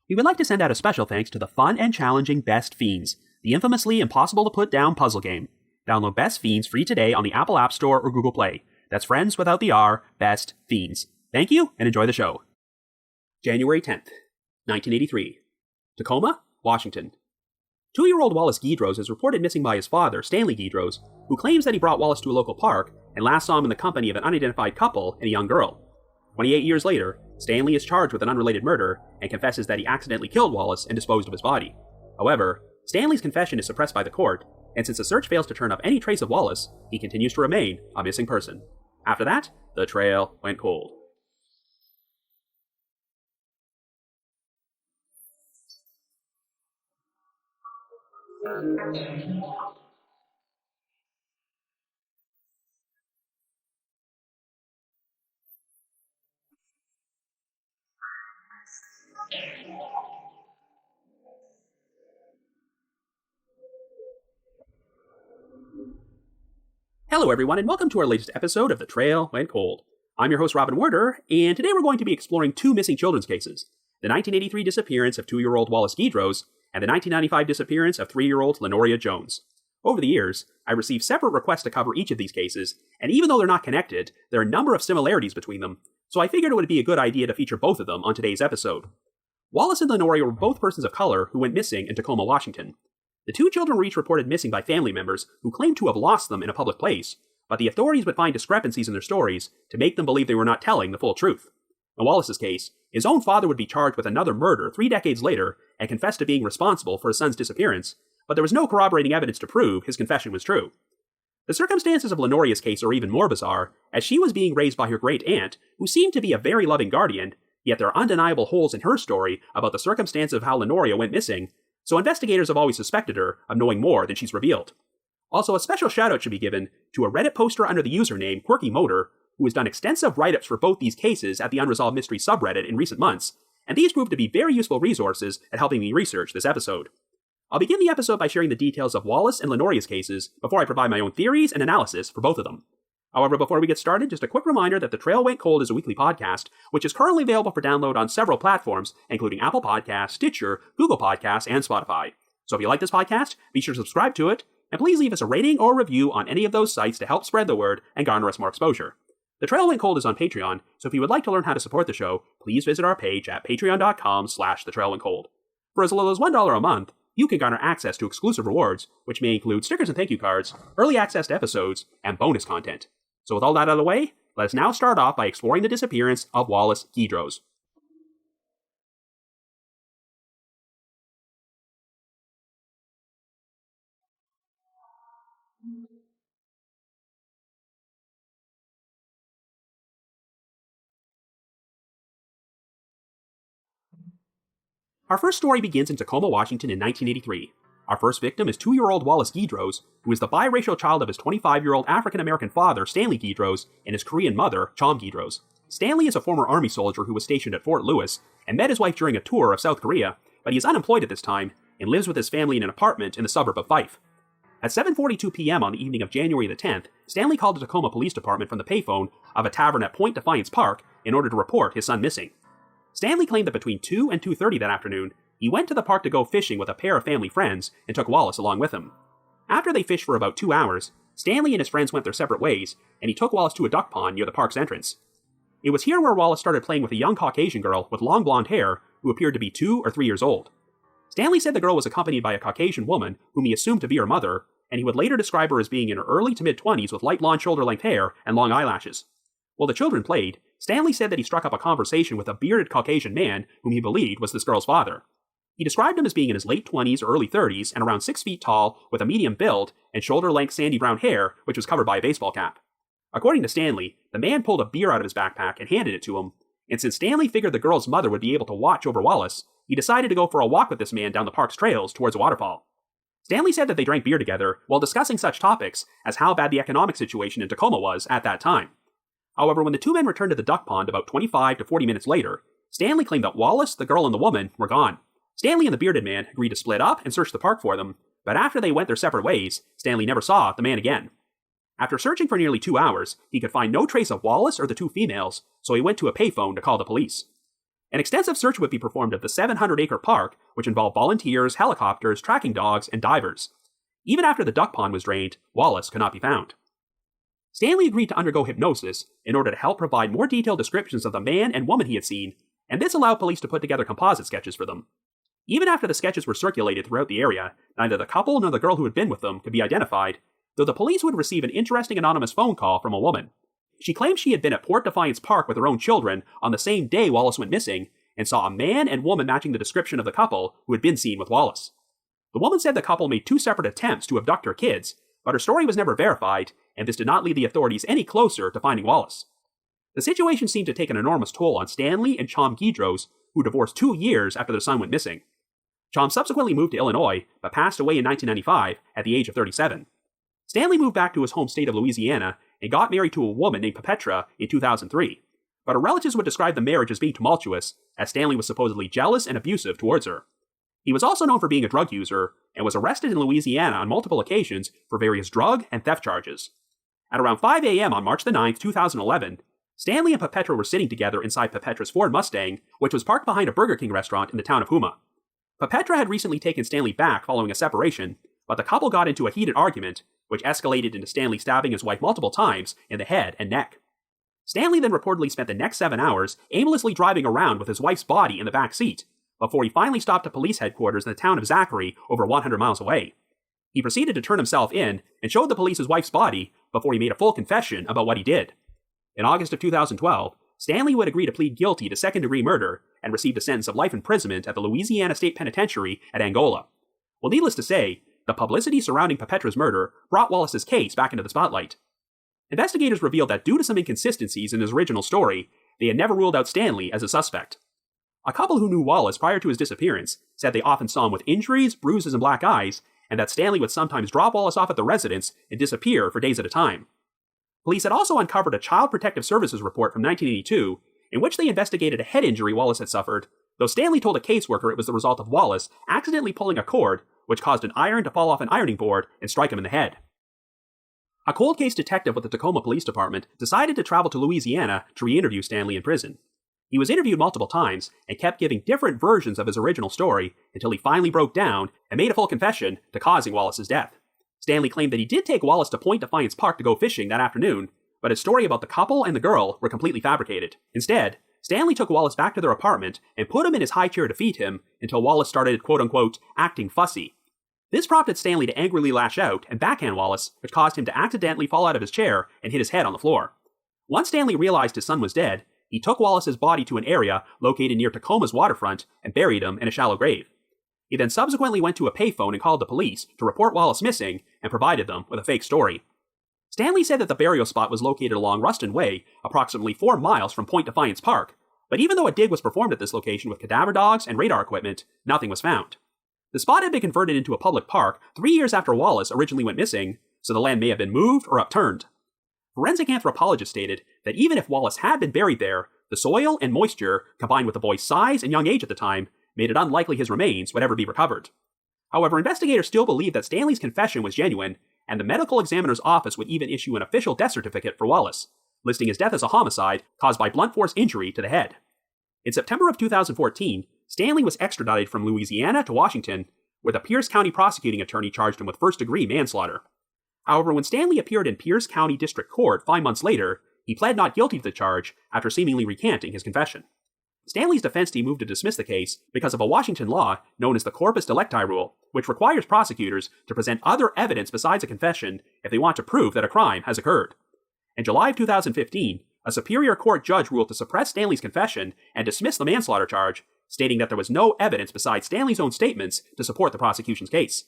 We would like to send out a special thanks to the fun and challenging Best Fiends, the infamously impossible-to-put-down puzzle game. Download Best Fiends free today on the Apple App Store or Google Play. That's friends without the R, Best Fiends. Thank you, and enjoy the show. January 10th, 1983. Tacoma, Washington. 2-year-old Wallace Guidros is reported missing by his father, Stanley Guidros, who claims that he brought Wallace to a local park and last saw him in the company of an unidentified couple and a young girl. 28 years later, Stanley is charged with an unrelated murder and confesses that he accidentally killed Wallace and disposed of his body. However, Stanley's confession is suppressed by the court, and since the search fails to turn up any trace of Wallace, he continues to remain a missing person. After that, the trail went cold. Hello everyone, and welcome to our latest episode of The Trail Went Cold. I'm your host Robin Werder, and today we're going to be exploring two missing children's cases: the 1983 disappearance of 2-year-old Wallace Guidros and the 1995 disappearance of 3-year-old Lenoria Jones. Over the years, I received separate requests to cover each of these cases, and even though they're not connected, there are a number of similarities between them, so I figured it would be a good idea to feature both of them on today's episode. Wallace and Lenoria were both persons of color who went missing in Tacoma, Washington. The two children were each reported missing by family members who claimed to have lost them in a public place, but the authorities would find discrepancies in their stories to make them believe they were not telling the full truth. In Wallace's case, his own father would be charged with another murder 3 decades later and confess to being responsible for his son's disappearance, but there was no corroborating evidence to prove his confession was true. The circumstances of Lenoria's case are even more bizarre, as she was being raised by her great-aunt, who seemed to be a very loving guardian, yet there are undeniable holes in her story about the circumstances of how Lenoria went missing, so investigators have always suspected her of knowing more than she's revealed. Also, a special shoutout should be given to a Reddit poster under the username Quirky Motor, who has done extensive write-ups for both these cases at the Unresolved Mystery subreddit in recent months, and these proved to be very useful resources at helping me research this episode. I'll begin the episode by sharing the details of Wallace and Lenoria's cases before I provide my own theories and analysis for both of them. However, before we get started, just a quick reminder that The Trail Went Cold is a weekly podcast, which is currently available for download on several platforms, including Apple Podcasts, Stitcher, Google Podcasts, and Spotify. So if you like this podcast, be sure to subscribe to it, and please leave us a rating or review on any of those sites to help spread the word and garner us more exposure. The Trail Went Cold is on Patreon, so if you would like to learn how to support the show, please visit our page at patreon.com/thetrailwentcold. For as little as $1 a month, you can garner access to exclusive rewards, which may include stickers and thank you cards, early access to episodes, and bonus content. So with all that out of the way, let us now start off by exploring the disappearance of Wallace Guidros. Our first story begins in Tacoma, Washington in 1983. Our first victim is 2-year-old Wallace Guidros, who is the biracial child of his 25-year-old African-American father, Stanley Guidros, and his Korean mother, Chom Guidros. Stanley is a former Army soldier who was stationed at Fort Lewis and met his wife during a tour of South Korea, but he is unemployed at this time and lives with his family in an apartment in the suburb of Fife. At 7:42 p.m. on the evening of January the 10th, Stanley called the Tacoma Police Department from the payphone of a tavern at Point Defiance Park in order to report his son missing. Stanley claimed that between 2 and 2:30 that afternoon, he went to the park to go fishing with a pair of family friends and took Wallace along with him. After they fished for about 2 hours, Stanley and his friends went their separate ways, and he took Wallace to a duck pond near the park's entrance. It was here where Wallace started playing with a young Caucasian girl with long blonde hair who appeared to be 2 or 3 years old. Stanley said the girl was accompanied by a Caucasian woman whom he assumed to be her mother, and he would later describe her as being in her early to mid-20s with light blonde shoulder-length hair and long eyelashes. While the children played, Stanley said that he struck up a conversation with a bearded Caucasian man whom he believed was this girl's father. He described him as being in his late 20s or early 30s and around 6 feet tall with a medium build and shoulder-length sandy brown hair which was covered by a baseball cap. According to Stanley, the man pulled a beer out of his backpack and handed it to him, and since Stanley figured the girl's mother would be able to watch over Wallace, he decided to go for a walk with this man down the park's trails towards a waterfall. Stanley said that they drank beer together while discussing such topics as how bad the economic situation in Tacoma was at that time. However, when the two men returned to the duck pond about 25 to 40 minutes later, Stanley claimed that Wallace, the girl, and the woman were gone. Stanley and the bearded man agreed to split up and search the park for them, but after they went their separate ways, Stanley never saw the man again. After searching for nearly 2 hours, he could find no trace of Wallace or the two females, so he went to a payphone to call the police. An extensive search would be performed of the 700-acre park, which involved volunteers, helicopters, tracking dogs, and divers. Even after the duck pond was drained, Wallace could not be found. Stanley agreed to undergo hypnosis in order to help provide more detailed descriptions of the man and woman he had seen, and this allowed police to put together composite sketches for them. Even after the sketches were circulated throughout the area, neither the couple nor the girl who had been with them could be identified, though the police would receive an interesting anonymous phone call from a woman. She claimed she had been at Port Defiance Park with her own children on the same day Wallace went missing, and saw a man and woman matching the description of the couple who had been seen with Wallace. The woman said the couple made 2 separate attempts to abduct her kids, but her story was never verified, and this did not lead the authorities any closer to finding Wallace. The situation seemed to take an enormous toll on Stanley and Chom Guidros, who divorced 2 years after their son went missing. Chom subsequently moved to Illinois, but passed away in 1995 at the age of 37. Stanley moved back to his home state of Louisiana and got married to a woman named Petra in 2003, but her relatives would describe the marriage as being tumultuous, as Stanley was supposedly jealous and abusive towards her. He was also known for being a drug user, and was arrested in Louisiana on multiple occasions for various drug and theft charges. At around 5 a.m. on March 9, 2011, Stanley and Petra were sitting together inside Petra's Ford Mustang, which was parked behind a Burger King restaurant in the town of Houma. Petra had recently taken Stanley back following a separation, but the couple got into a heated argument, which escalated into Stanley stabbing his wife multiple times in the head and neck. Stanley then reportedly spent the next 7 hours aimlessly driving around with his wife's body in the back seat, before he finally stopped at police headquarters in the town of Zachary, over 100 miles away. He proceeded to turn himself in and showed the police his wife's body before he made a full confession about what he did. In August of 2012, Stanley would agree to plead guilty to second-degree murder and received a sentence of life imprisonment at the Louisiana State Penitentiary at Angola. Well, needless to say, the publicity surrounding Petra's murder brought Wallace's case back into the spotlight. Investigators revealed that due to some inconsistencies in his original story, they had never ruled out Stanley as a suspect. A couple who knew Wallace prior to his disappearance said they often saw him with injuries, bruises, and black eyes, and that Stanley would sometimes drop Wallace off at the residence and disappear for days at a time. Police had also uncovered a Child Protective Services report from 1982 in which they investigated a head injury Wallace had suffered, though Stanley told a caseworker it was the result of Wallace accidentally pulling a cord, which caused an iron to fall off an ironing board and strike him in the head. A cold case detective with the Tacoma Police Department decided to travel to Louisiana to re-interview Stanley in prison. He was interviewed multiple times and kept giving different versions of his original story until he finally broke down and made a full confession to causing Wallace's death. Stanley claimed that he did take Wallace to Point Defiance Park to go fishing that afternoon, but his story about the couple and the girl were completely fabricated. Instead, Stanley took Wallace back to their apartment and put him in his high chair to feed him until Wallace started, quote-unquote, acting fussy. This prompted Stanley to angrily lash out and backhand Wallace, which caused him to accidentally fall out of his chair and hit his head on the floor. Once Stanley realized his son was dead, he took Wallace's body to an area located near Tacoma's waterfront and buried him in a shallow grave. He then subsequently went to a payphone and called the police to report Wallace missing and provided them with a fake story. Stanley said that the burial spot was located along Ruston Way, approximately 4 miles from Point Defiance Park, but even though a dig was performed at this location with cadaver dogs and radar equipment, nothing was found. The spot had been converted into a public park 3 years after Wallace originally went missing, so the land may have been moved or upturned. Forensic anthropologists stated that even if Wallace had been buried there, the soil and moisture, combined with the boy's size and young age at the time, made it unlikely his remains would ever be recovered. However, investigators still believe that Stanley's confession was genuine, and the medical examiner's office would even issue an official death certificate for Wallace, listing his death as a homicide caused by blunt force injury to the head. In September of 2014, Stanley was extradited from Louisiana to Washington, where the Pierce County prosecuting attorney charged him with first-degree manslaughter. However, when Stanley appeared in Pierce County District Court 5 months later, he pled not guilty to the charge after seemingly recanting his confession. Stanley's defense team moved to dismiss the case because of a Washington law known as the corpus delicti rule, which requires prosecutors to present other evidence besides a confession if they want to prove that a crime has occurred. In July of 2015, a Superior Court judge ruled to suppress Stanley's confession and dismiss the manslaughter charge, stating that there was no evidence besides Stanley's own statements to support the prosecution's case.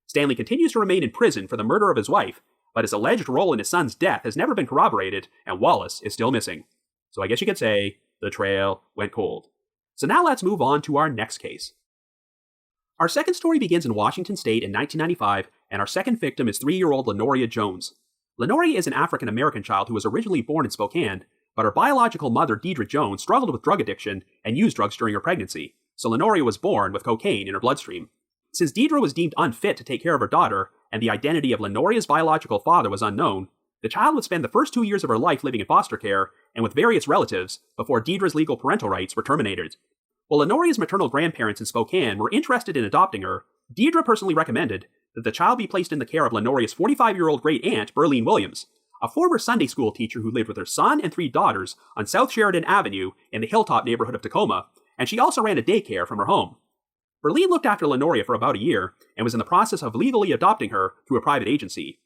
Stanley continues to remain in prison for the murder of his wife, but his alleged role in his son's death has never been corroborated, and Wallace is still missing. So I guess you could say, the trail went cold. So now let's move on to our next case. Our second story begins in Washington State in 1995, and our second victim is 3-year-old Lenoria Jones. Lenoria is an African-American child who was originally born in Spokane, but her biological mother, Deidre Jones, struggled with drug addiction and used drugs during her pregnancy, so Lenoria was born with cocaine in her bloodstream. Since Deidre was deemed unfit to take care of her daughter, and the identity of Lenoria's biological father was unknown, The child would spend the first 2 years of her life living in foster care and with various relatives before Deidre's legal parental rights were terminated. While Lenoria's maternal grandparents in Spokane were interested in adopting her, Deidre personally recommended that the child be placed in the care of Lenoria's 45-year-old great-aunt, Burlene Williams, a former Sunday school teacher who lived with her son and 3 daughters on South Sheridan Avenue in the Hilltop neighborhood of Tacoma, and she also ran a daycare from her home. Burlene looked after Lenoria for about a year and was in the process of legally adopting her through a private agency.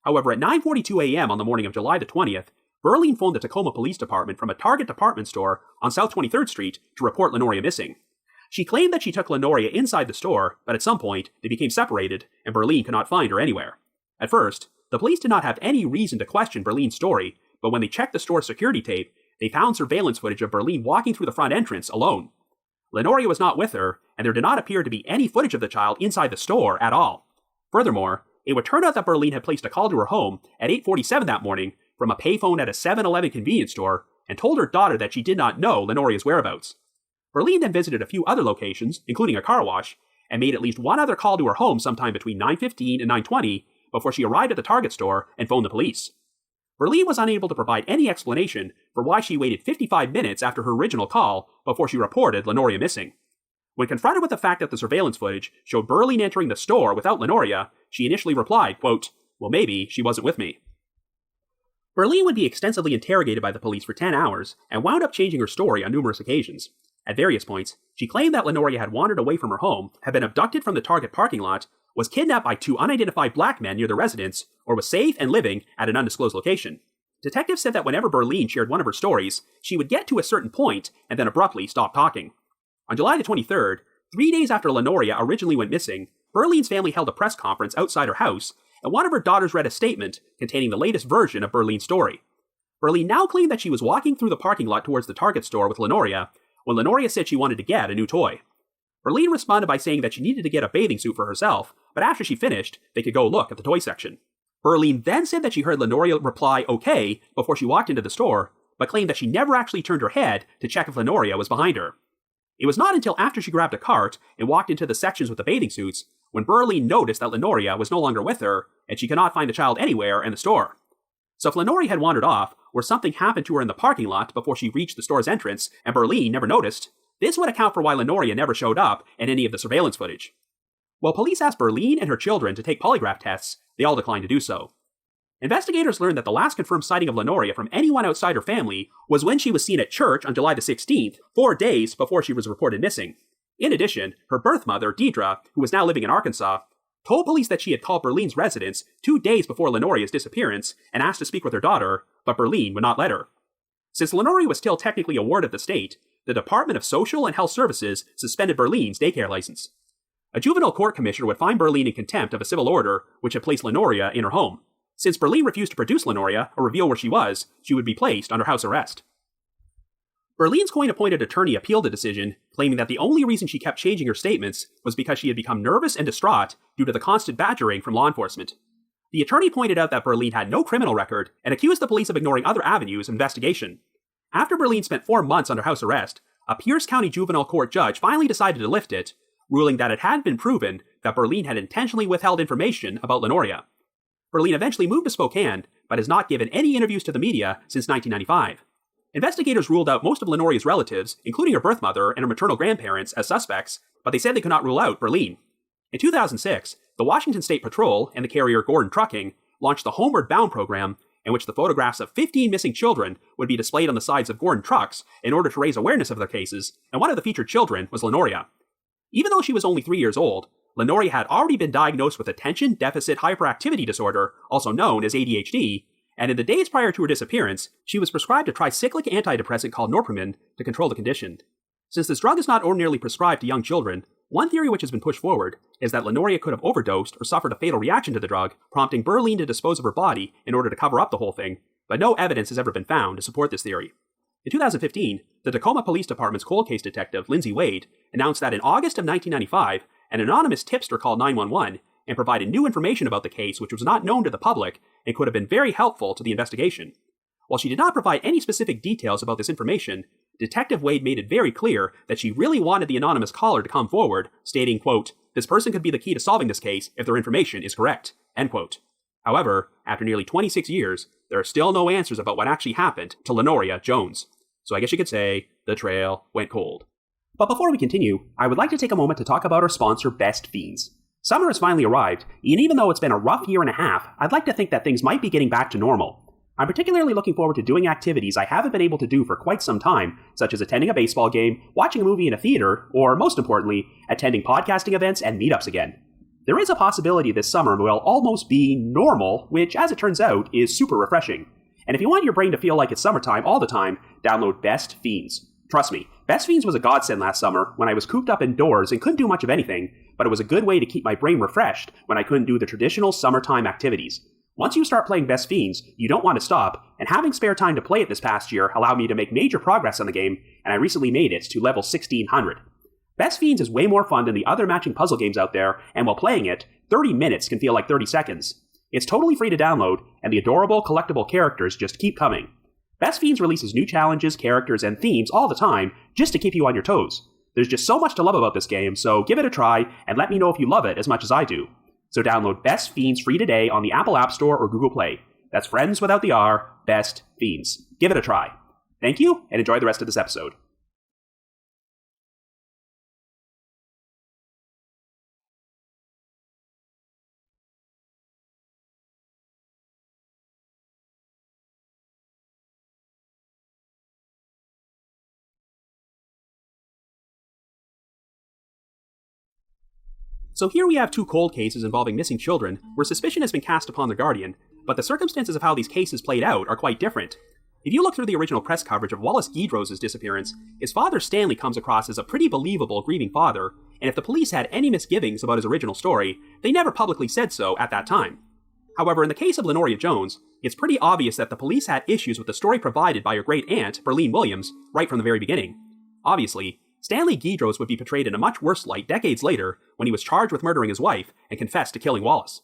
However, at 9:42 a.m. on the morning of July the 20th, Burlene phoned the Tacoma Police Department from a Target department store on South 23rd Street to report Lenoria missing. She claimed that she took Lenoria inside the store, but at some point, they became separated, and Burlene could not find her anywhere. At first, the police did not have any reason to question Burlene's story, but when they checked the store's security tape, they found surveillance footage of Burlene walking through the front entrance alone. Lenoria was not with her, and there did not appear to be any footage of the child inside the store at all. Furthermore, it would turn out that Burlene had placed a call to her home at 8:47 that morning from a payphone at a 7-Eleven convenience store and told her daughter that she did not know Lenoria's whereabouts. Burlene then visited a few other locations, including a car wash, and made at least one other call to her home sometime between 9:15 and 9:20 before she arrived at the Target store and phoned the police. Burlene was unable to provide any explanation for why she waited 55 minutes after her original call before she reported Lenoria missing. When confronted with the fact that the surveillance footage showed Burlene entering the store without Lenoria, she initially replied, quote, "Well, maybe she wasn't with me." Burlene would be extensively interrogated by the police for 10 hours and wound up changing her story on numerous occasions. At various points, she claimed that Lenoria had wandered away from her home, had been abducted from the Target parking lot, was kidnapped by 2 unidentified black men near their residence, or was safe and living at an undisclosed location. Detectives said that whenever Burlene shared one of her stories, she would get to a certain point and then abruptly stop talking. On July the 23rd, 3 days after Lenoria originally went missing, Burlene's family held a press conference outside her house, and one of her daughters read a statement containing the latest version of Burlene's story. Burlene now claimed that she was walking through the parking lot towards the Target store with Lenoria, when Lenoria said she wanted to get a new toy. Burlene responded by saying that she needed to get a bathing suit for herself, but after she finished, they could go look at the toy section. Burlene then said that she heard Lenoria reply okay before she walked into the store, but claimed that she never actually turned her head to check if Lenoria was behind her. It was not until after she grabbed a cart and walked into the sections with the bathing suits when Burlene noticed that Lenoria was no longer with her and she could not find the child anywhere in the store. So if Lenoria had wandered off, or something happened to her in the parking lot before she reached the store's entrance and Burlene never noticed, this would account for why Lenoria never showed up in any of the surveillance footage. While police asked Burlene and her children to take polygraph tests, they all declined to do so. Investigators learned that the last confirmed sighting of Lenoria from anyone outside her family was when she was seen at church on July the 16th, 4 days before she was reported missing. In addition, her birth mother, Deidre, who was now living in Arkansas, told police that she had called Burlene's residence 2 days before Lenoria's disappearance and asked to speak with her daughter, but Burlene would not let her. Since Lenoria was still technically a ward of the state, the Department of Social and Health Services suspended Burlene's daycare license. A juvenile court commissioner would find Burlene in contempt of a civil order which had placed Lenoria in her home. Since Burlene refused to produce Lenoria or reveal where she would be placed under house arrest. Burlene's coin-appointed attorney appealed the decision, claiming that the only reason she kept changing her statements was because she had become nervous and distraught due to the constant badgering from law enforcement. The attorney pointed out that Burlene had no criminal record and accused the police of ignoring other avenues of investigation. After Burlene spent 4 months under house arrest, a Pierce County juvenile court judge finally decided to lift it, ruling that it had been proven that Burlene had intentionally withheld information about Lenoria. Burlene eventually moved to Spokane, but has not given any interviews to the media since 1995. Investigators ruled out most of Lenoria's relatives, including her birth mother and her maternal grandparents, as suspects, but they said they could not rule out Burlene. In 2006, the Washington State Patrol and the carrier Gordon Trucking launched the Homeward Bound program, in which the photographs of 15 missing children would be displayed on the sides of Gordon trucks in order to raise awareness of their cases, and one of the featured children was Lenoria. Even though she was only 3 years old, Lenoria had already been diagnosed with attention deficit hyperactivity disorder, also known as ADHD, and in the days prior to her disappearance, she was prescribed a tricyclic antidepressant called norpinephrine to control the condition. Since this drug is not ordinarily prescribed to young children, one theory which has been pushed forward is that Lenoria could have overdosed or suffered a fatal reaction to the drug, prompting Burlene to dispose of her body in order to cover up the whole thing, but no evidence has ever been found to support this theory. In 2015, the Tacoma Police Department's cold case detective, Lindsay Wade, announced that in August of 1995, an anonymous tipster called 911 and provided new information about the case which was not known to the public and could have been very helpful to the investigation. While she did not provide any specific details about this information, Detective Wade made it very clear that she really wanted the anonymous caller to come forward, stating, quote, "This person could be the key to solving this case if their information is correct," end quote. However, after nearly 26 years, there are still no answers about what actually happened to Lenoria Jones. So I guess you could say, the trail went cold. But before we continue, I would like to take a moment to talk about our sponsor, Best Fiends. Summer has finally arrived, and even though it's been a rough year and a half, I'd like to think that things might be getting back to normal. I'm particularly looking forward to doing activities I haven't been able to do for quite some time, such as attending a baseball game, watching a movie in a theater, or most importantly, attending podcasting events and meetups again. There is a possibility this summer will almost be normal, which, as it turns out, is super refreshing. And if you want your brain to feel like it's summertime all the time, download Best Fiends. Trust me, Best Fiends was a godsend last summer when I was cooped up indoors and couldn't do much of anything, but it was a good way to keep my brain refreshed when I couldn't do the traditional summertime activities. Once you start playing Best Fiends, you don't want to stop, and having spare time to play it this past year allowed me to make major progress on the game, and I recently made it to level 1600. Best Fiends is way more fun than the other matching puzzle games out there, and while playing it, 30 minutes can feel like 30 seconds. It's totally free to download, and the adorable collectible characters just keep coming. Best Fiends releases new challenges, characters, and themes all the time, just to keep you on your toes. There's just so much to love about this game, so give it a try, and let me know if you love it as much as I do. So download Best Fiends free today on the Apple App Store or Google Play. That's friends without the R, Best Fiends. Give it a try. Thank you, and enjoy the rest of this episode. So here we have two cold cases involving missing children, where suspicion has been cast upon the guardian, but the circumstances of how these cases played out are quite different. If you look through the original press coverage of Wallace Guidros's disappearance, his father Stanley comes across as a pretty believable grieving father, and if the police had any misgivings about his original story, they never publicly said so at that time. However, in the case of Lenoria Jones, it's pretty obvious that the police had issues with the story provided by her great-aunt, Berlene Williams, right from the very beginning. Obviously, Stanley Guidros would be portrayed in a much worse light decades later when he was charged with murdering his wife and confessed to killing Wallace.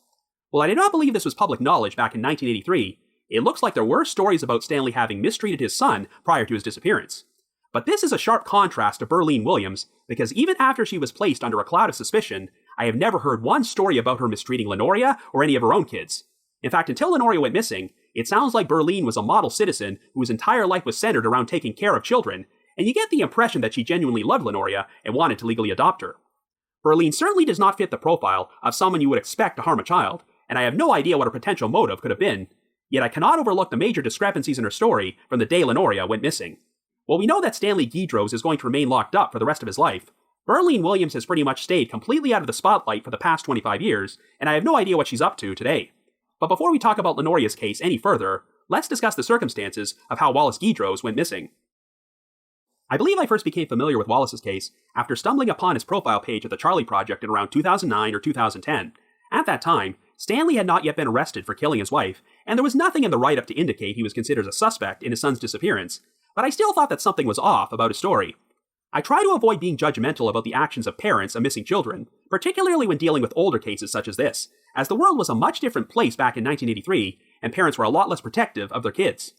While I do not believe this was public knowledge back in 1983, it looks like there were stories about Stanley having mistreated his son prior to his disappearance. But this is a sharp contrast to Berlene Williams, because even after she was placed under a cloud of suspicion, I have never heard one story about her mistreating Lenoria or any of her own kids. In fact, until Lenoria went missing, it sounds like Berlene was a model citizen whose entire life was centered around taking care of children, and you get the impression that she genuinely loved Lenoria and wanted to legally adopt her. Berlene certainly does not fit the profile of someone you would expect to harm a child, and I have no idea what her potential motive could have been, yet I cannot overlook the major discrepancies in her story from the day Lenoria went missing. While we know that Stanley Guidros is going to remain locked up for the rest of his life, Berlene Williams has pretty much stayed completely out of the spotlight for the past 25 years, and I have no idea what she's up to today. But before we talk about Lenoria's case any further, let's discuss the circumstances of how Wallace Guidros went missing. I believe I first became familiar with Wallace's case after stumbling upon his profile page at the Charlie Project in around 2009 or 2010. At that time, Stanley had not yet been arrested for killing his wife, and there was nothing in the write-up to indicate he was considered a suspect in his son's disappearance, but I still thought that something was off about his story. I try to avoid being judgmental about the actions of parents of missing children, particularly when dealing with older cases such as this, as the world was a much different place back in 1983, and parents were a lot less protective of their kids.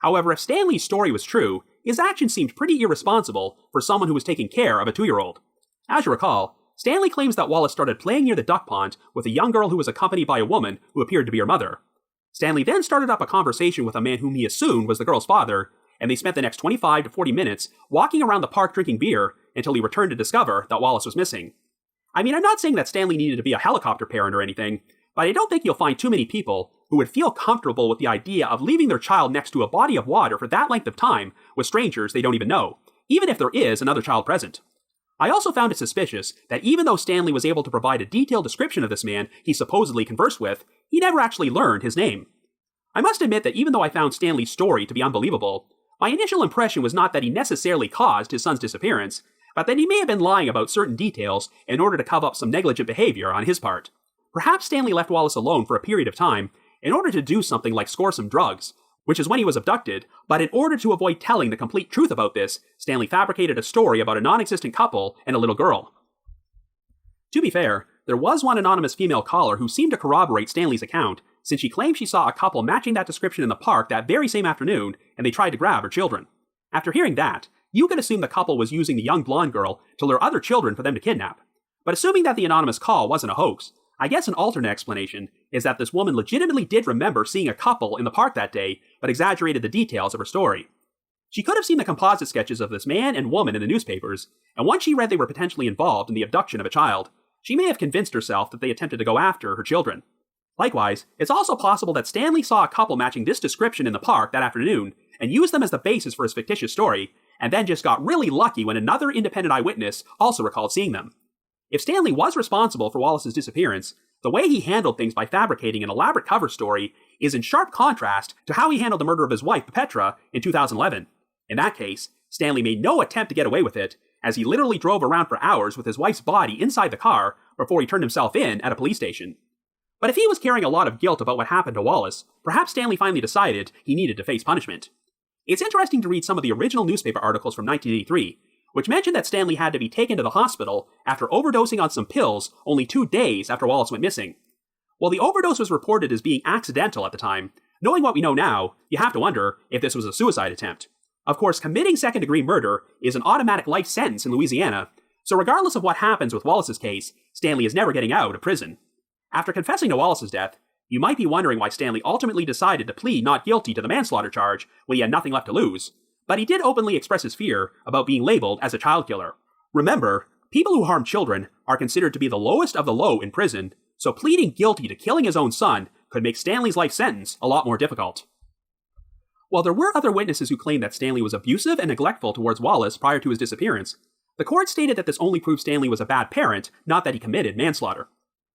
However, if Stanley's story was true, his actions seemed pretty irresponsible for someone who was taking care of a 2-year-old. As you recall, Stanley claims that Wallace started playing near the duck pond with a young girl who was accompanied by a woman who appeared to be her mother. Stanley then started up a conversation with a man whom he assumed was the girl's father, and they spent the next 25 to 40 minutes walking around the park drinking beer until he returned to discover that Wallace was missing. I mean, I'm not saying that Stanley needed to be a helicopter parent or anything, but I don't think you'll find too many people who would feel comfortable with the idea of leaving their child next to a body of water for that length of time with strangers they don't even know, even if there is another child present. I also found it suspicious that even though Stanley was able to provide a detailed description of this man he supposedly conversed with, he never actually learned his name. I must admit that even though I found Stanley's story to be unbelievable, my initial impression was not that he necessarily caused his son's disappearance, but that he may have been lying about certain details in order to cover up some negligent behavior on his part. Perhaps Stanley left Wallace alone for a period of time in order to do something like score some drugs, which is when he was abducted, but in order to avoid telling the complete truth about this, Stanley fabricated a story about a non-existent couple and a little girl. To be fair, there was one anonymous female caller who seemed to corroborate Stanley's account, since she claimed she saw a couple matching that description in the park that very same afternoon, and they tried to grab her children. After hearing that, you could assume the couple was using the young blonde girl to lure other children for them to kidnap. But assuming that the anonymous call wasn't a hoax, I guess an alternate explanation is that this woman legitimately did remember seeing a couple in the park that day, but exaggerated the details of her story. She could have seen the composite sketches of this man and woman in the newspapers, and once she read they were potentially involved in the abduction of a child, she may have convinced herself that they attempted to go after her children. Likewise, it's also possible that Stanley saw a couple matching this description in the park that afternoon and used them as the basis for his fictitious story, and then just got really lucky when another independent eyewitness also recalled seeing them. If Stanley was responsible for Wallace's disappearance, the way he handled things by fabricating an elaborate cover story is in sharp contrast to how he handled the murder of his wife, Petra, in 2011. In that case, Stanley made no attempt to get away with it, as he literally drove around for hours with his wife's body inside the car before he turned himself in at a police station. But if he was carrying a lot of guilt about what happened to Wallace, perhaps Stanley finally decided he needed to face punishment. It's interesting to read some of the original newspaper articles from 1983, which mentioned that Stanley had to be taken to the hospital after overdosing on some pills only 2 days after Wallace went missing. While the overdose was reported as being accidental at the time, knowing what we know now, you have to wonder if this was a suicide attempt. Of course, committing second-degree murder is an automatic life sentence in Louisiana, so regardless of what happens with Wallace's case, Stanley is never getting out of prison. After confessing to Wallace's death, you might be wondering why Stanley ultimately decided to plead not guilty to the manslaughter charge when he had nothing left to lose, but he did openly express his fear about being labeled as a child killer. Remember, people who harm children are considered to be the lowest of the low in prison, so pleading guilty to killing his own son could make Stanley's life sentence a lot more difficult. While there were other witnesses who claimed that Stanley was abusive and neglectful towards Wallace prior to his disappearance, the court stated that this only proved Stanley was a bad parent, not that he committed manslaughter.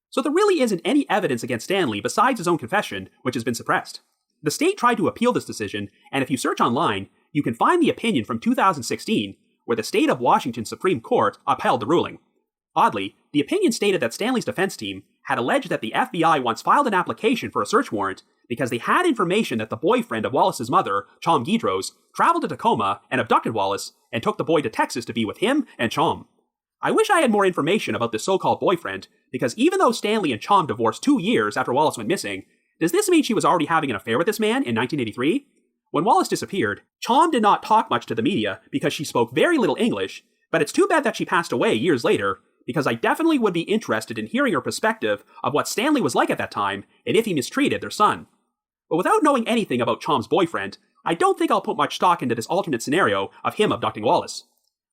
So there really isn't any evidence against Stanley besides his own confession, which has been suppressed. The state tried to appeal this decision, and if you search online, you can find the opinion from 2016, where the state of Washington Supreme Court upheld the ruling. Oddly, the opinion stated that Stanley's defense team had alleged that the FBI once filed an application for a search warrant because they had information that the boyfriend of Wallace's mother, Chom Guidros, traveled to Tacoma and abducted Wallace and took the boy to Texas to be with him and Chom. I wish I had more information about this so-called boyfriend, because even though Stanley and Chom divorced 2 years after Wallace went missing, does this mean she was already having an affair with this man in 1983? When Wallace disappeared, Chom did not talk much to the media because she spoke very little English, but it's too bad that she passed away years later, because I definitely would be interested in hearing her perspective of what Stanley was like at that time and if he mistreated their son. But without knowing anything about Chom's boyfriend, I don't think I'll put much stock into this alternate scenario of him abducting Wallace.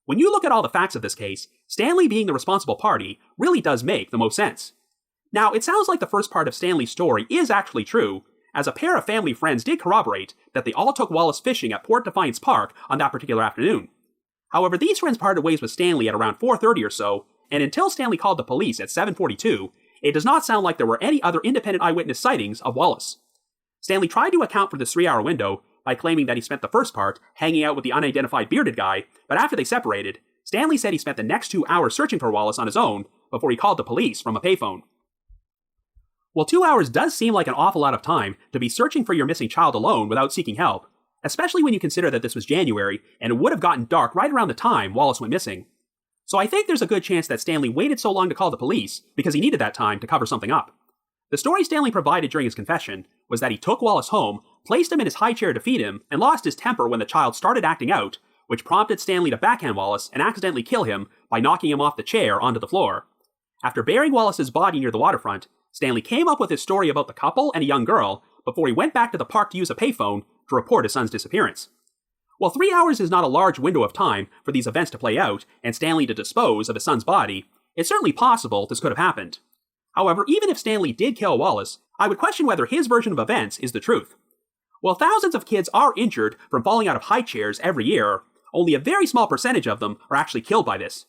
When you look at all the facts of this case, Stanley being the responsible party really does make the most sense. Now, it sounds like the first part of Stanley's story is actually true, as a pair of family friends did corroborate that they all took Wallace fishing at Port Defiance Park on that particular afternoon. However, these friends parted ways with Stanley at around 4:30 or so, and until Stanley called the police at 7:42, it does not sound like there were any other independent eyewitness sightings of Wallace. Stanley tried to account for this 3-hour window by claiming that he spent the first part hanging out with the unidentified bearded guy, but after they separated, Stanley said he spent the next 2 hours searching for Wallace on his own before he called the police from a payphone. While 2 hours does seem like an awful lot of time to be searching for your missing child alone without seeking help, especially when you consider that this was January and it would have gotten dark right around the time Wallace went missing. So I think there's a good chance that Stanley waited so long to call the police because he needed that time to cover something up. The story Stanley provided during his confession was that he took Wallace home, placed him in his high chair to feed him, and lost his temper when the child started acting out, which prompted Stanley to backhand Wallace and accidentally kill him by knocking him off the chair onto the floor. After burying Wallace's body near the waterfront, Stanley came up with his story about the couple and a young girl before he went back to the park to use a payphone to report his son's disappearance. While 3 hours is not a large window of time for these events to play out and Stanley to dispose of his son's body, it's certainly possible this could have happened. However, even if Stanley did kill Wallace, I would question whether his version of events is the truth. While thousands of kids are injured from falling out of high chairs every year, only a very small percentage of them are actually killed by this.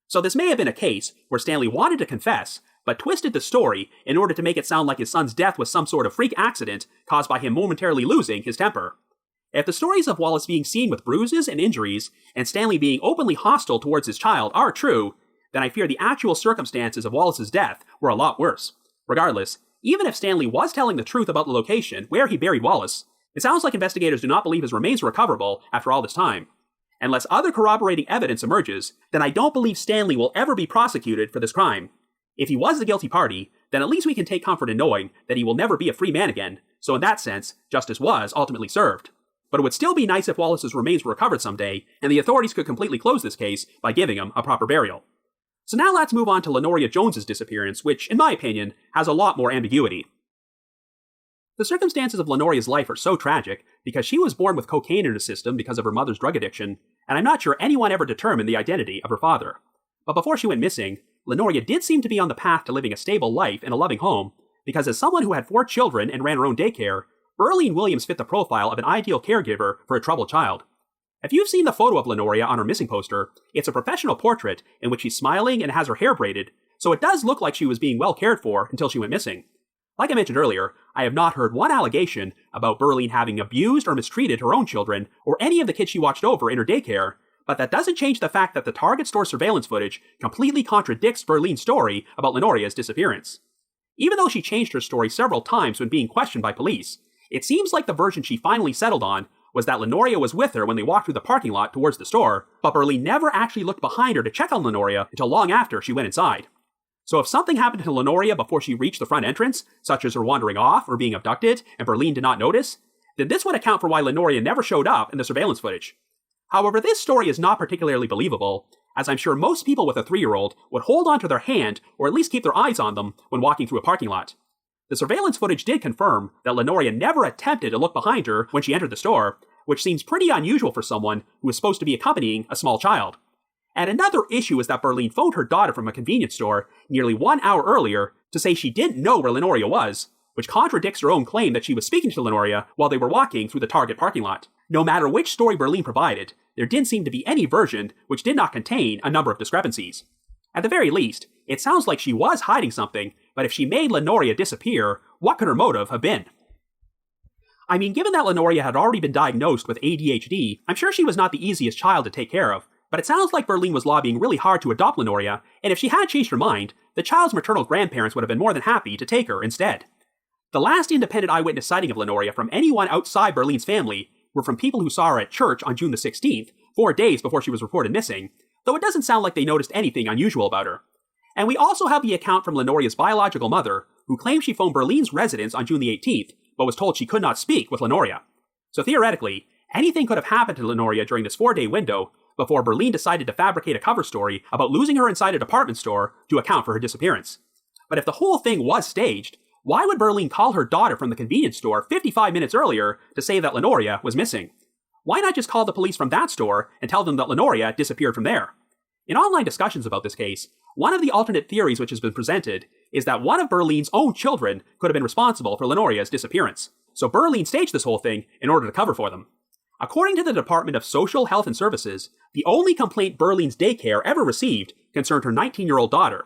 So this may have been a case where Stanley wanted to confess, but twisted the story in order to make it sound like his son's death was some sort of freak accident caused by him momentarily losing his temper. If the stories of Wallace being seen with bruises and injuries, and Stanley being openly hostile towards his child are true, then I fear the actual circumstances of Wallace's death were a lot worse. Regardless, even if Stanley was telling the truth about the location where he buried Wallace, it sounds like investigators do not believe his remains were recoverable after all this time. Unless other corroborating evidence emerges, then I don't believe Stanley will ever be prosecuted for this crime. If he was the guilty party, then at least we can take comfort in knowing that he will never be a free man again, so in that sense, justice was ultimately served. But it would still be nice if Wallace's remains were recovered someday, and the authorities could completely close this case by giving him a proper burial. So now let's move on to Lenoria Jones's disappearance, which, in my opinion, has a lot more ambiguity. The circumstances of Lenoria's life are so tragic because she was born with cocaine in her system because of her mother's drug addiction, and I'm not sure anyone ever determined the identity of her father. But before she went missing, Lenoria did seem to be on the path to living a stable life in a loving home, because as someone who had 4 children and ran her own daycare, Burlene Williams fit the profile of an ideal caregiver for a troubled child. If you've seen the photo of Lenoria on her missing poster, it's a professional portrait in which she's smiling and has her hair braided, so it does look like she was being well cared for until she went missing. Like I mentioned earlier, I have not heard one allegation about Burlene having abused or mistreated her own children or any of the kids she watched over in her daycare, but that doesn't change the fact that the Target store surveillance footage completely contradicts Burlene's story about Lenoria's disappearance. Even though she changed her story several times when being questioned by police, it seems like the version she finally settled on was that Lenoria was with her when they walked through the parking lot towards the store, but Burlene never actually looked behind her to check on Lenoria until long after she went inside. So if something happened to Lenoria before she reached the front entrance, such as her wandering off or being abducted, and Burlene did not notice, then this would account for why Lenoria never showed up in the surveillance footage. However, this story is not particularly believable, as I'm sure most people with a 3-year-old would hold onto their hand or at least keep their eyes on them when walking through a parking lot. The surveillance footage did confirm that Lenoria never attempted to look behind her when she entered the store, which seems pretty unusual for someone who is supposed to be accompanying a small child. And another issue is that Burlene phoned her daughter from a convenience store nearly 1 hour earlier to say she didn't know where Lenoria was, which contradicts her own claim that she was speaking to Lenoria while they were walking through the Target parking lot. No matter which story Burlene provided, there didn't seem to be any version which did not contain a number of discrepancies. At the very least, it sounds like she was hiding something, but if she made Lenoria disappear, what could her motive have been? I mean, given that Lenoria had already been diagnosed with ADHD, I'm sure she was not the easiest child to take care of, but it sounds like Burlene was lobbying really hard to adopt Lenoria, and if she had changed her mind, the child's maternal grandparents would have been more than happy to take her instead. The last independent eyewitness sighting of Lenoria from anyone outside Burlene's family were from people who saw her at church on June the 16th, 4 days before she was reported missing, though it doesn't sound like they noticed anything unusual about her. And we also have the account from Lenoria's biological mother, who claimed she phoned Burlene's residence on June the 18th, but was told she could not speak with Lenoria. So theoretically, anything could have happened to Lenoria during this 4-day window before Burlene decided to fabricate a cover story about losing her inside a department store to account for her disappearance. But if the whole thing was staged, why would Burlene call her daughter from the convenience store 55 minutes earlier to say that Lenoria was missing? Why not just call the police from that store and tell them that Lenoria disappeared from there? In online discussions about this case, one of the alternate theories which has been presented is that one of Burlene's own children could have been responsible for Lenoria's disappearance. So Burlene staged this whole thing in order to cover for them. According to the Department of Social Health and Services, the only complaint Burlene's daycare ever received concerned her 19-year-old daughter.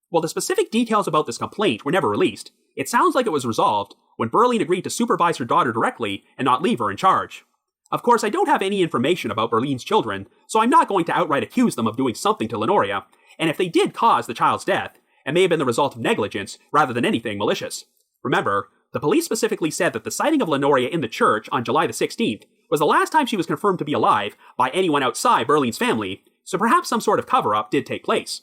While the specific details about this complaint were never released, it sounds like it was resolved when Burlene agreed to supervise her daughter directly and not leave her in charge. Of course, I don't have any information about Burlene's children, so I'm not going to outright accuse them of doing something to Lenoria, and if they did cause the child's death, it may have been the result of negligence rather than anything malicious. Remember, the police specifically said that the sighting of Lenoria in the church on July the 16th was the last time she was confirmed to be alive by anyone outside Burlene's family, so perhaps some sort of cover-up did take place.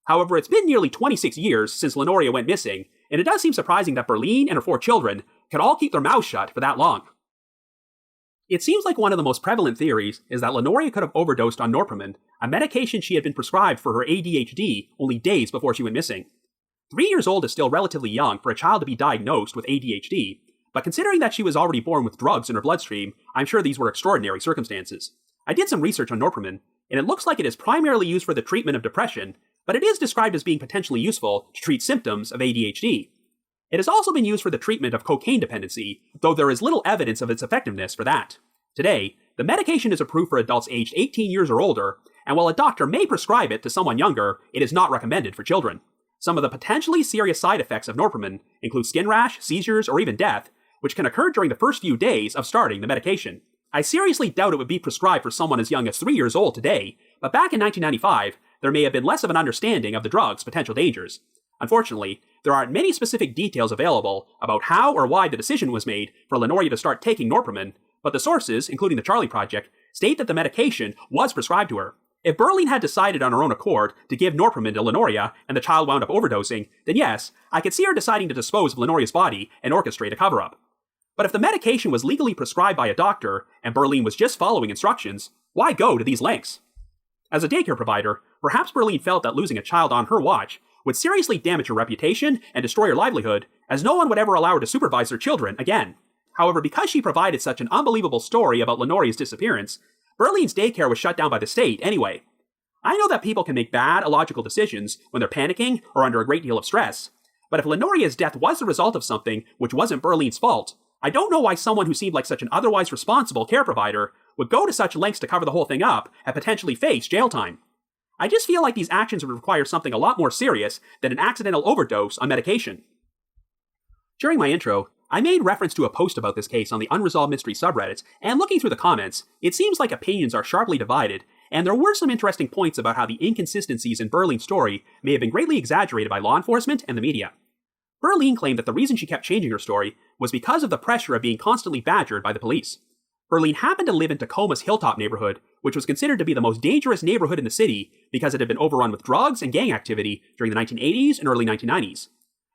However, it's been nearly 26 years since Lenoria went missing, and it does seem surprising that Burlene and her 4 children could all keep their mouths shut for that long. It seems like one of the most prevalent theories is that Lenoria could have overdosed on norpinephrine, a medication she had been prescribed for her ADHD only days before she went missing. 3 years old is still relatively young for a child to be diagnosed with ADHD, but considering that she was already born with drugs in her bloodstream, I'm sure these were extraordinary circumstances. I did some research on norpinephrine, and it looks like it is primarily used for the treatment of depression, but it is described as being potentially useful to treat symptoms of ADHD. It has also been used for the treatment of cocaine dependency, though there is little evidence of its effectiveness for that. Today, the medication is approved for adults aged 18 years or older, and while a doctor may prescribe it to someone younger, it is not recommended for children. Some of the potentially serious side effects of norpinephrine include skin rash, seizures, or even death, which can occur during the first few days of starting the medication. I seriously doubt it would be prescribed for someone as young as 3 years old today, but back in 1995, there may have been less of an understanding of the drug's potential dangers. Unfortunately, there aren't many specific details available about how or why the decision was made for Lenoria to start taking norpinephrine, but the sources, including the Charlie Project, state that the medication was prescribed to her. If Burlene had decided on her own accord to give norpinephrine to Lenoria and the child wound up overdosing, then yes, I could see her deciding to dispose of Lenoria's body and orchestrate a cover-up. But if the medication was legally prescribed by a doctor and Burlene was just following instructions, why go to these lengths? As a daycare provider, Perhaps Berlin felt that losing a child on her watch would seriously damage her reputation and destroy her livelihood, as no one would ever allow her to supervise her children again. However, because she provided such an unbelievable story about Lenoria's disappearance, Berlin's daycare was shut down by the state anyway. I know that people can make bad, illogical decisions when they're panicking or under a great deal of stress, but if Lenoria's death was the result of something which wasn't Berlin's fault, I don't know why someone who seemed like such an otherwise responsible care provider would go to such lengths to cover the whole thing up and potentially face jail time. I just feel like these actions would require something a lot more serious than an accidental overdose on medication. During my intro, I made reference to a post about this case on the Unresolved Mystery subreddits, and looking through the comments, it seems like opinions are sharply divided, and there were some interesting points about how the inconsistencies in Berlin's story may have been greatly exaggerated by law enforcement and the media. Berlin claimed that the reason she kept changing her story was because of the pressure of being constantly badgered by the police. Berlin happened to live in Tacoma's Hilltop neighborhood, which was considered to be the most dangerous neighborhood in the city because it had been overrun with drugs and gang activity during the 1980s and early 1990s.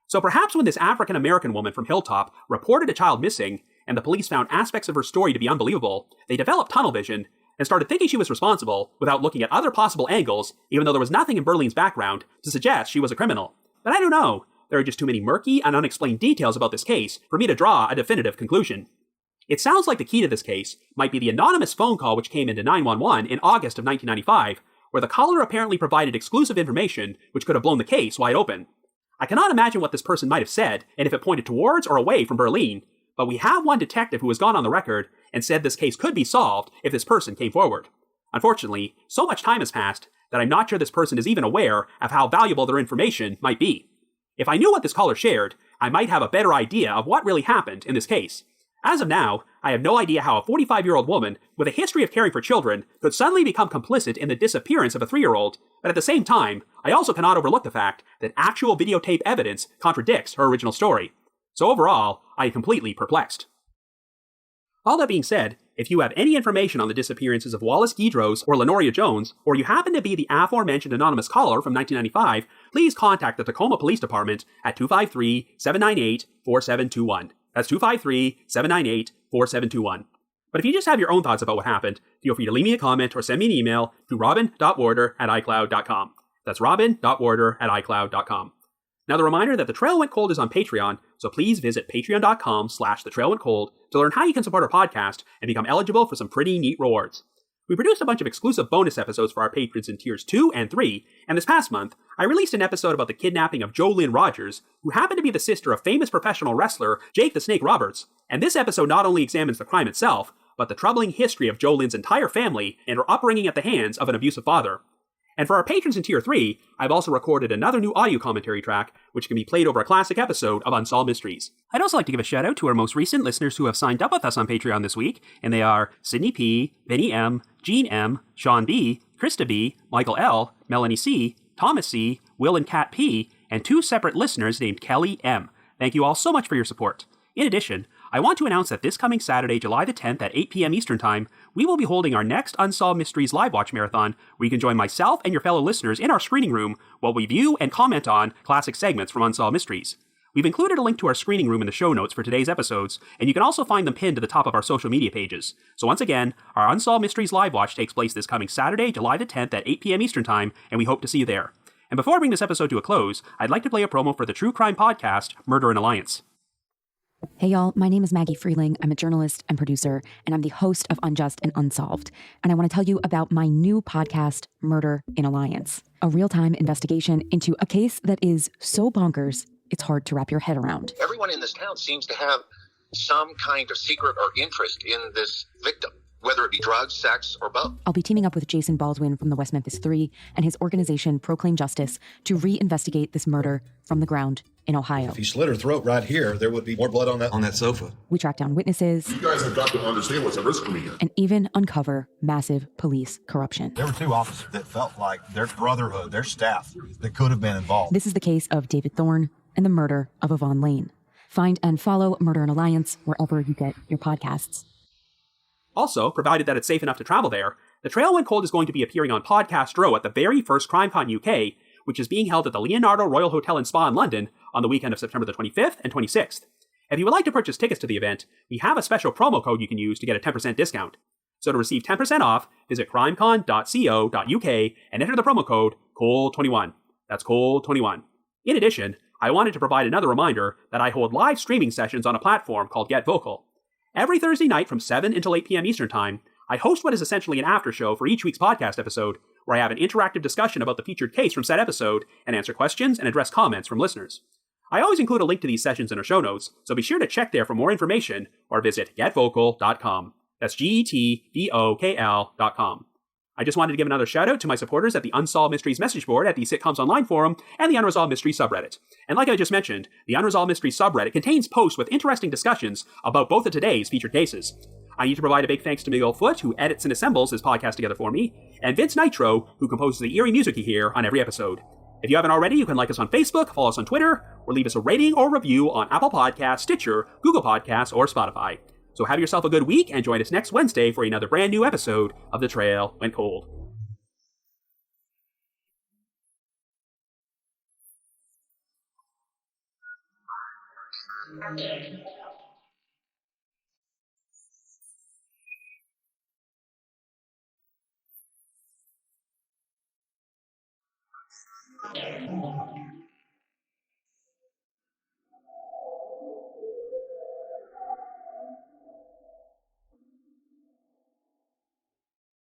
So perhaps when this African-American woman from Hilltop reported a child missing, and the police found aspects of her story to be unbelievable, they developed tunnel vision and started thinking she was responsible without looking at other possible angles, even though there was nothing in Berlin's background to suggest she was a criminal. But I don't know. There are just too many murky and unexplained details about this case for me to draw a definitive conclusion. It sounds like the key to this case might be the anonymous phone call which came into 911 in August of 1995, where the caller apparently provided exclusive information which could have blown the case wide open. I cannot imagine what this person might have said and if it pointed towards or away from Berlin, but we have one detective who has gone on the record and said this case could be solved if this person came forward. Unfortunately, so much time has passed that I'm not sure this person is even aware of how valuable their information might be. If I knew what this caller shared, I might have a better idea of what really happened in this case. As of now, I have no idea how a 45-year-old woman with a history of caring for children could suddenly become complicit in the disappearance of a 3-year-old, but at the same time, I also cannot overlook the fact that actual videotape evidence contradicts her original story. So overall, I am completely perplexed. All that being said, if you have any information on the disappearances of Wallace Guidros or Lenoria Jones, or you happen to be the aforementioned anonymous caller from 1995, please contact the Tacoma Police Department at 253-798-4721. That's 253-798-4721. But if you just have your own thoughts about what happened, feel free to leave me a comment or send me an email to robin.warder@icloud.com. That's robin.warder@icloud.com. Now, the reminder that The Trail Went Cold is on Patreon, so please visit patreon.com/thetrailwentcold to learn how you can support our podcast and become eligible for some pretty neat rewards. We produced a bunch of exclusive bonus episodes for our patrons in tiers 2 and 3, and this past month, I released an episode about the kidnapping of Jolynn Rogers, who happened to be the sister of famous professional wrestler Jake the Snake Roberts. And this episode not only examines the crime itself, but the troubling history of Jolynn's entire family and her upbringing at the hands of an abusive father. And for our patrons in Tier 3, I've also recorded another new audio commentary track, which can be played over a classic episode of Unsolved Mysteries. I'd also like to give a shout out to our most recent listeners who have signed up with us on Patreon this week, and they are Sydney P., Benny M., Jean M., Sean B., Krista B., Michael L., Melanie C., Thomas C., Will and Kat P., and 2 separate listeners named Kelly M. Thank you all so much for your support. In addition, I want to announce that this coming Saturday, July the 10th at 8 p.m. Eastern Time, we will be holding our next Unsolved Mysteries Live Watch Marathon, where you can join myself and your fellow listeners in our screening room while we view and comment on classic segments from Unsolved Mysteries. We've included a link to our screening room in the show notes for today's episodes, and you can also find them pinned to the top of our social media pages. So once again, our Unsolved Mysteries Live Watch takes place this coming Saturday, July the 10th at 8 p.m. Eastern Time, and we hope to see you there. And before I bring this episode to a close, I'd like to play a promo for the true crime podcast, Murder in Alliance. Hey y'all, my name is Maggie Freeling. I'm a journalist and producer, and I'm the host of Unjust and Unsolved. And I want to tell you about my new podcast, Murder in Alliance, a real-time investigation into a case that is so bonkers, it's hard to wrap your head around. Everyone in this town seems to have some kind of secret or interest in this victim, whether it be drugs, sex, or both. I'll be teaming up with Jason Baldwin from the West Memphis 3 and his organization Proclaim Justice to reinvestigate this murder from the ground in Ohio. If he slit her throat right here, there would be more blood on that sofa. We track down witnesses. You guys have got to understand what's at risk for me here. And even uncover massive police corruption. There were 2 officers that felt like their brotherhood, their staff, that could have been involved. This is the case of David Thorne and the murder of Yvonne Lane. Find and follow Murder in Alliance wherever you get your podcasts. Also, provided that it's safe enough to travel there, The Trail Went Cold is going to be appearing on Podcast Row at the very first CrimeCon UK, which is being held at the Leonardo Royal Hotel and Spa in London on the weekend of September the 25th and 26th. If you would like to purchase tickets to the event, we have a special promo code you can use to get a 10% discount. So to receive 10% off, visit crimecon.co.uk and enter the promo code COLD21. That's COLD21. In addition, I wanted to provide another reminder that I hold live streaming sessions on a platform called Get Vocal. Every Thursday night from 7 until 8 p.m. Eastern Time, I host what is essentially an after show for each week's podcast episode, where I have an interactive discussion about the featured case from said episode and answer questions and address comments from listeners. I always include a link to these sessions in our show notes, so be sure to check there for more information or visit getvocal.com. That's GETVOKL.com. I just wanted to give another shout out to my supporters at the Unsolved Mysteries message board at the Sitcoms Online forum and the Unresolved Mysteries subreddit. And like I just mentioned, the Unresolved Mysteries subreddit contains posts with interesting discussions about both of today's featured cases. I need to provide a big thanks to Miguel Foote, who edits and assembles this podcast together for me, and Vince Nitro, who composes the eerie music you hear on every episode. If you haven't already, you can like us on Facebook, follow us on Twitter, or leave us a rating or review on Apple Podcasts, Stitcher, Google Podcasts, or Spotify. So have yourself a good week and join us next Wednesday for another brand new episode of The Trail Went Cold.